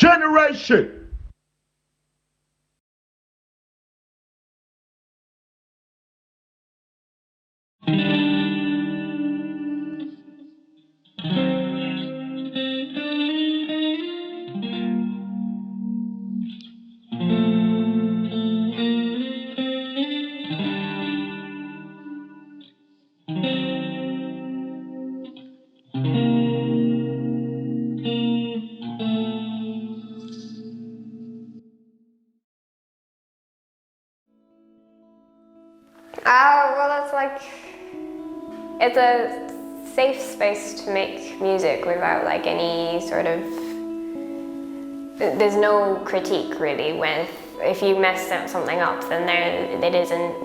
generation. Well, it's a safe space to make music without like any sort of, there's no critique really. If you mess something up, then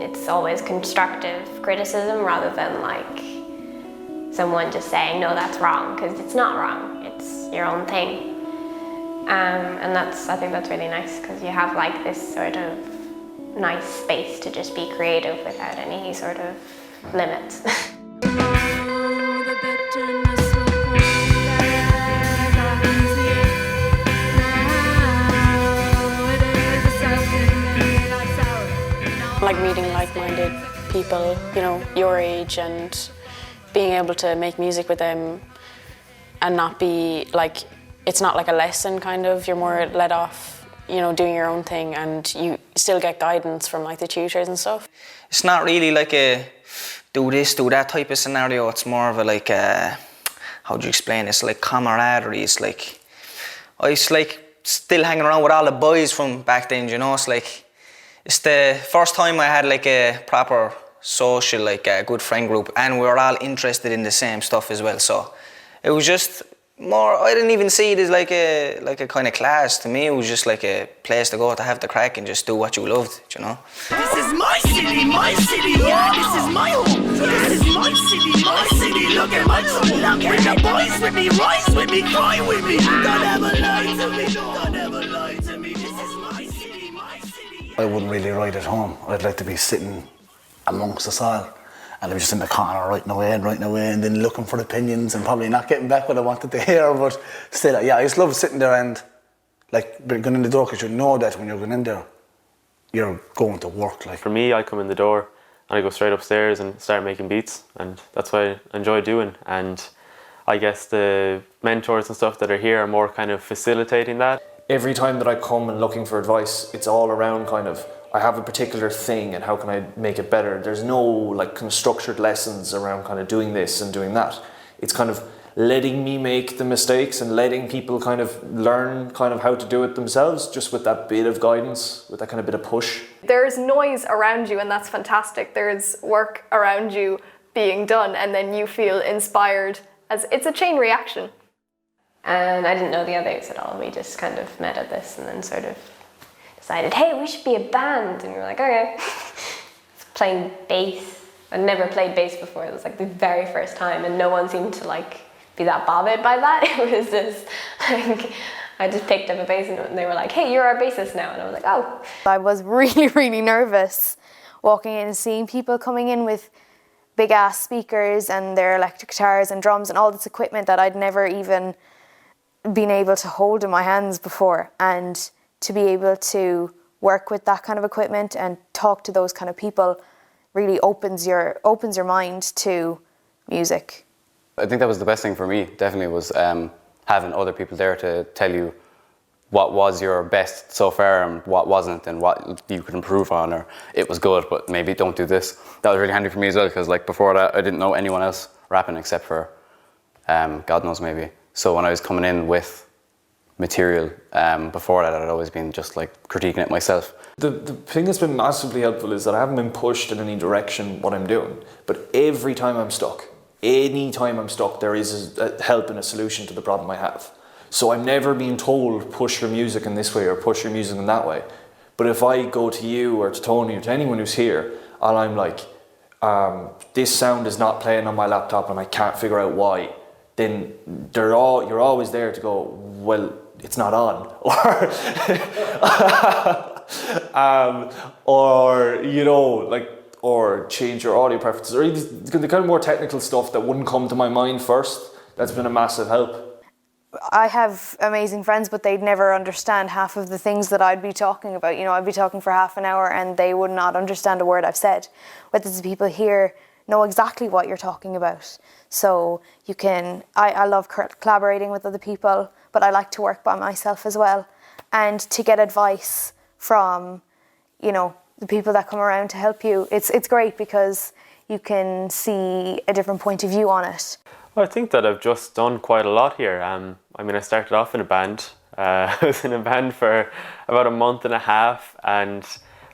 it's always constructive criticism rather than like someone just saying, no, that's wrong, because it's not wrong, it's your own thing. And I think that's really nice, because you have like this sort of nice space to just be creative without any sort of limits. Like meeting like-minded people, you know, your age, and being able to make music with them and not be like, it's not like a lesson kind of, you're more let off, you know, doing your own thing, and you still get guidance from like the tutors and stuff. It's not really like a do this, do that type of scenario. It's more of a like how do you explain? It's like camaraderie. It's like still hanging around with all the boys from back then, you know. It's the first time I had like a proper social, like a good friend group, and we were all interested in the same stuff as well. So it was just more, I didn't even see it as like a kind of class. To me, it was just like a place to go to have the crack and just do what you loved, you know. This is my city, yeah, this is my home. This is my city, look at my trouble. Bring the boys with me, rise with me, cry with me. Don't ever lie to me, don't ever lie to me. This is my city, my city. I wouldn't really write at home. I'd like to be sitting amongst us all, and I was just in the corner writing away, and then looking for opinions and probably not getting back what I wanted to hear, but still, yeah, I just love sitting there and like going in the door, because you know that when you're going in there, you're going to work. Like, for me, I come in the door and I go straight upstairs and start making beats, and that's what I enjoy doing. And I guess the mentors and stuff that are here are more kind of facilitating that. Every time that I come and looking for advice, it's all around kind of, I have a particular thing and how can I make it better. There's no like structured lessons around kind of doing this and doing that. It's kind of letting me make the mistakes and letting people kind of learn kind of how to do it themselves, just with that bit of guidance, with that kind of bit of push. There's noise around you, and that's fantastic. There's work around you being done, and then you feel inspired, as it's a chain reaction. And I didn't know the others at all. We just kind of met at this and then sort of decided, hey, we should be a band. And we were like, okay. Playing bass. I'd never played bass before. It was like the very first time, and no one seemed to like be that bothered by that. It was just like, I just picked up a bass and they were like, hey, you're our bassist now. And I was like, oh. I was really nervous walking in and seeing people coming in with big ass speakers and their electric guitars and drums and all this equipment that I'd never even been able to hold in my hands before, and to be able to work with that kind of equipment and talk to those kind of people really opens your mind to music. I think that was the best thing for me, definitely, was having other people there to tell you what was your best so far and what wasn't, and what you could improve on, or it was good but maybe don't do this. That was really handy for me as well, because like before that I didn't know anyone else rapping except for God knows maybe. So when I was coming in with material before that, I'd always been just like critiquing it myself. The thing that's been massively helpful is that I haven't been pushed in any direction what I'm doing, but every time I'm stuck, there is a help and a solution to the problem I have. So I'm never being told push your music in this way or push your music in that way. But if I go to you or to Tony or to anyone who's here, and I'm like, this sound is not playing on my laptop and I can't figure out why, then you're always there to go, well, it's not on, or you know, like, or change your audio preferences, or the kind of more technical stuff that wouldn't come to my mind first. That's been a massive help. I have amazing friends, but they'd never understand half of the things that I'd be talking about. You know, I'd be talking for half an hour and they would not understand a word I've said. But the people here know exactly what you're talking about. So you can, I love collaborating with other people, but I like to work by myself as well. And to get advice from, you know, the people that come around to help you, it's great because you can see a different point of view on it. Well, I think that I've just done quite a lot here. I mean, I started off in a band. I was in a band for about a month and a half, and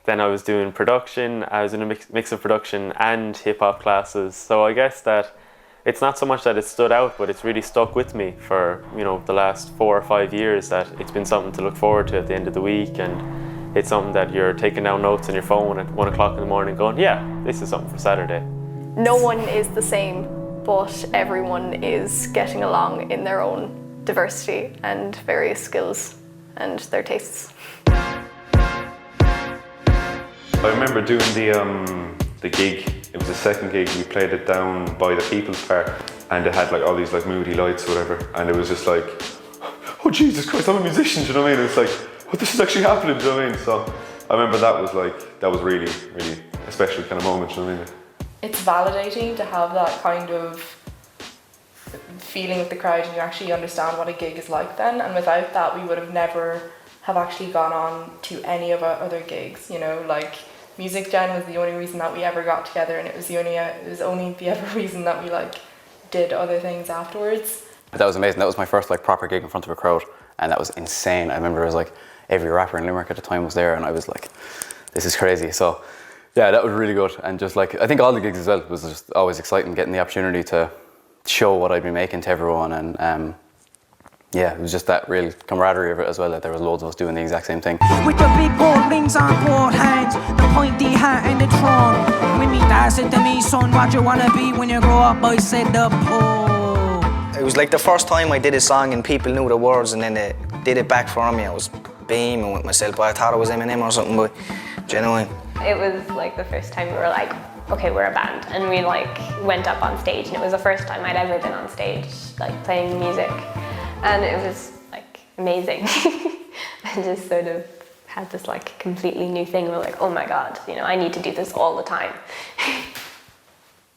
then I was doing production. I was in a mix of production and hip-hop classes. So I guess that it's not so much that it stood out, but it's really stuck with me for, you know, the last 4 or 5 years, that it's been something to look forward to at the end of the week, and it's something that you're taking down notes on your phone at 1 o'clock in the morning going, yeah, this is something for Saturday. No one is the same, but everyone is getting along in their own diversity and various skills and their tastes. I remember doing the gig. It was the second gig. We played it down by the People's Park, and it had like all these like moody lights or whatever, and it was just like, oh Jesus Christ, I'm a musician, do you know what I mean? It's like, oh, this is actually happening, do you know what I mean? So I remember that was really, really a special kind of moment, do you know what I mean? It's validating to have that kind of feeling with the crowd, and you actually understand what a gig is like then, and without that we would have never have actually gone on to any of our other gigs, you know, like Music Gen was the only reason that we ever got together, and it was only the ever reason that we like did other things afterwards. That was amazing. That was my first like proper gig in front of a crowd, and that was insane. I remember it was like every rapper in Limerick at the time was there, and I was like, this is crazy. So yeah, that was really good. And just like, I think all the gigs as well was just always exciting, getting the opportunity to show what I'd been making to everyone, and yeah, it was just that real camaraderie of it as well, that there was loads of us doing the exact same thing. With the big gold rings on both hands, the pointy hat and the throne. When me dad said to me, son, what you wanna be when you grow up? I said the Pope. It was like the first time I did a song and people knew the words, and then they did it back for me. I was beaming with myself, but I thought it was Eminem or something, but genuine. It was like the first time we were like, okay, we're a band, and we like went up on stage, and it was the first time I'd ever been on stage, like playing music, and it was like amazing. I just sort of had this like completely new thing. We're like, oh my God, you know, I need to do this all the time.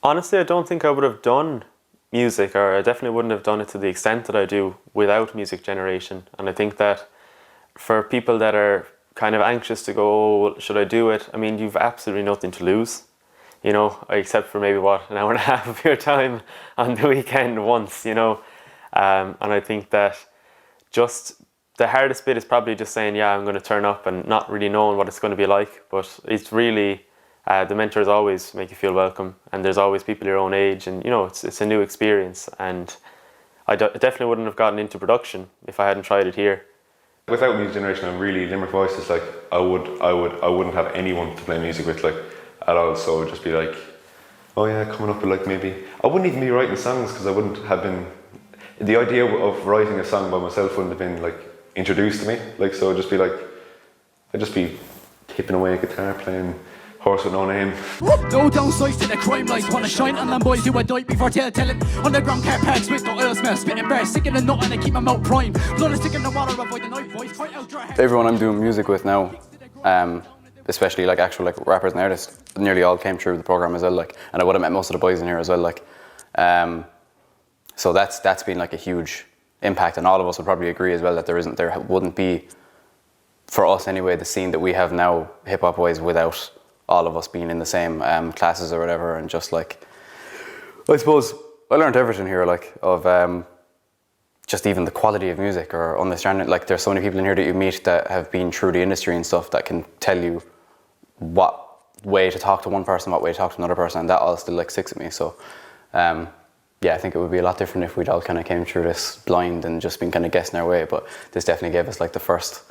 Honestly, I don't think I would have done music, or I definitely wouldn't have done it to the extent that I do without Music Generation. And I think that for people that are kind of anxious to go, oh, well, should I do it? I mean, you've absolutely nothing to lose, you know, except for maybe an hour and a half of your time on the weekend once, you know. And I think that just the hardest bit is probably just saying, yeah, I'm going to turn up, and not really knowing what it's going to be like. But it's really, the mentors always make you feel welcome, and there's always people your own age, and you know, it's a new experience. And I definitely wouldn't have gotten into production if I hadn't tried it here. Without Music Generation, I'm really Limerick Voices. Like I wouldn't have anyone to play music with, like at all. So it would just be like, oh yeah, coming up with like maybe I wouldn't even be writing songs, because I wouldn't have been. The idea of writing a song by myself wouldn't have been like introduced to me. Like so, it'd just be like I'd just be tipping away a guitar, playing Horse with No Name. No downsides to the crime lights, wanna shine on them boys who a diet before telling. Underground car packs with no oil smell, spitting bear, sticking a nut and I keep my mouth prime. Blood is sticking the water, avoid the night voice, fight out dry. Everyone I'm doing music with now, especially like actual like rappers and artists, nearly all came through the program as well. Like, and I would have met most of the boys in here as well. Like, so that's been like a huge impact, and all of us would probably agree as well that there wouldn't be, for us anyway, the scene that we have now hip hop wise without all of us being in the same classes or whatever. And just like, I suppose I learned everything here, like of just even the quality of music or understanding. Like there's so many people in here that you meet that have been through the industry and stuff that can tell you what way to talk to one person, what way to talk to another person, and that all still like sticks with me. So yeah, I think it would be a lot different if we'd all kind of came through this blind and just been kind of guessing our way, but this definitely gave us like the first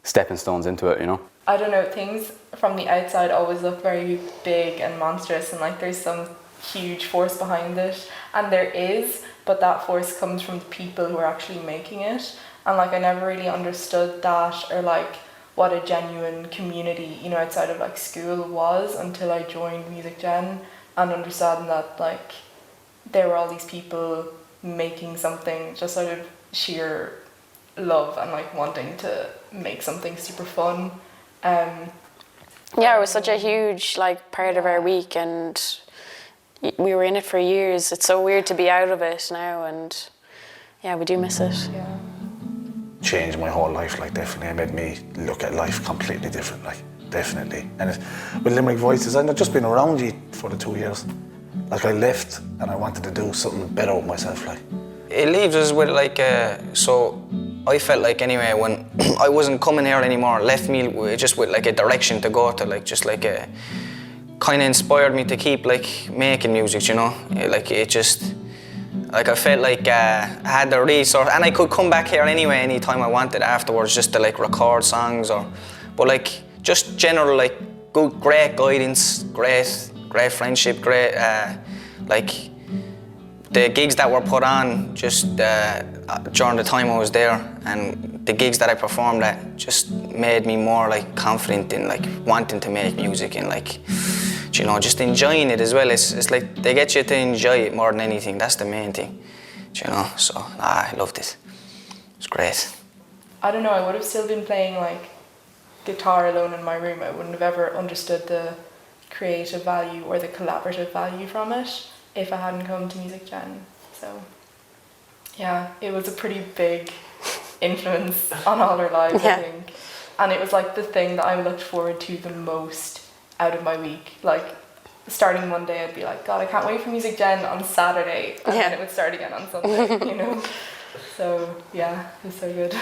stepping stones into it, you know? I don't know, things from the outside always look very big and monstrous, and like there's some huge force behind it, and there is, but that force comes from the people who are actually making it. And like I never really understood that, or like what a genuine community, you know, outside of like school was, until I joined Music Gen and understanding that like there were all these people making something just out of sheer love and like wanting to make something super fun. Yeah, it was such a huge like part of our week, and we were in it for years. It's so weird to be out of it now, and yeah, we do miss it. Yeah. Changed my whole life, like definitely. It made me look at life completely different, like definitely. And with Limerick Voices, I've just been around you for the 2 years. Like I left and I wanted to do something better with myself, like. It leaves us with like, so I felt like anyway when I wasn't coming here anymore, it left me just with like a direction to go to, like just like a, kind of inspired me to keep like making music, you know? Like it just, like I felt like I had the resource, and I could come back here anyway anytime I wanted afterwards just to like record songs but like just general like good, great guidance, great friendship, great like the gigs that were put on just during the time I was there, and the gigs that I performed at just made me more like confident in like wanting to make music and like, you know, just enjoying it as well. It's like they get you to enjoy it more than anything. That's the main thing, you know. So I loved it. It's great. I don't know, I would have still been playing like guitar alone in my room. I wouldn't have ever understood the creative value or the collaborative value from it if I hadn't come to Music Gen. So yeah, it was a pretty big influence on all our lives, I think. And it was like the thing that I looked forward to the most out of my week. Like starting Monday, I'd be like, God, I can't wait for Music Gen on Saturday, and then it would start again on Sunday, you know? So yeah, it was so good.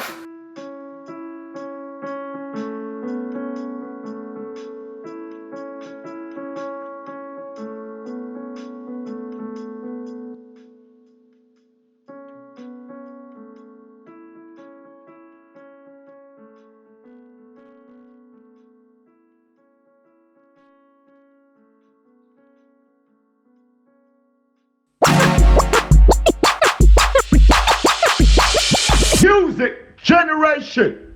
Music generation.